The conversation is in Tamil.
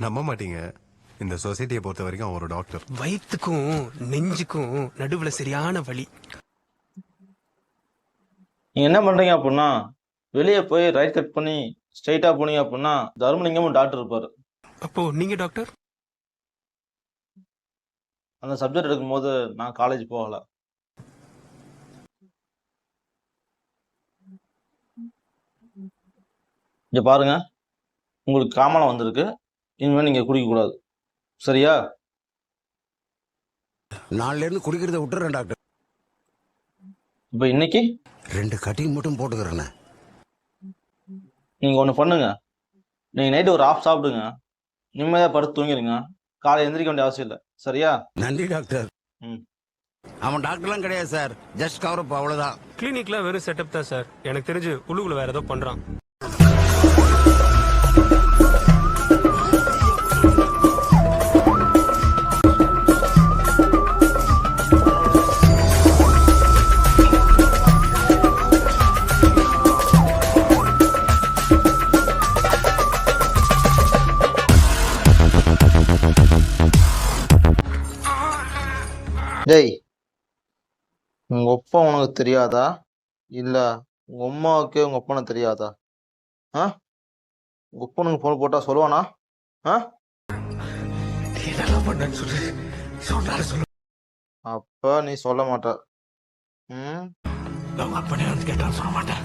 நம்ப மாட்டீங்க, இந்த சொசைட்டியை பொறுத்த வரைக்கும் அவன் ஒரு டாக்டர். வயிற்றுக்கும் நெஞ்சுக்கும் நடுவுல சரியான வலி. நீங்க என்ன பண்றீங்க அப்படின்னா, வெளியே போய் ரைட் கட் பண்ணி ஸ்ட்ரைட்டா போனீங்க அப்படின்னா தர்மலிங்கமும் டாக்டர் இருப்பாரு. அப்போ நீங்க டாக்டர்? அந்த சப்ஜெக்ட் எடுக்கும்போது நான் காலேஜ் போகல. இங்க பாருங்க, உங்களுக்கு காமலம் வந்திருக்கு. இனிமேல் நீங்க குடிக்க கூடாது, சரியா? நாளைல இருந்து குடிக்கிறத விட்டுறேன் டாக்டர். இப்ப இன்னைக்கு 2 கட்டிங் மட்டும் போட்டுக்கிறேண்ணே. நீங்க ஒண்ணு பண்ணுங்க, நீங்க நைட்டு ஒரு ஆஃப் சாப்பிடுங்க, நிம்மதியா படுத்து தூங்கிடுங்க. காலை எந்திரிக்க வேண்டிய அவசியம் இல்லை, சரியா? நன்றி டாக்டர். அவன் டாக்டர்லாம் கிடையாது சார், ஜஸ்ட் கவரப் அவ்வளவுதான். கிளினிக்ல வெறும் செட்டப் தான் சார். எனக்கு தெரிஞ்சு உள்ளுக்குள்ள வேற ஏதோ பண்றான். டேய், உங்க அப்பா உனக்கு தெரியாதா, இல்ல உங்க அம்மாவுக்கே உங்க அப்பனை தெரியாதா? உங்க அப்பனுக்கு போன் போட்டா சொல்லுவானா? அப்ப நீ சொல்ல மாட்ட. அப்பனே வந்து கேட்டாலும் சொல்ல மாட்டேன்.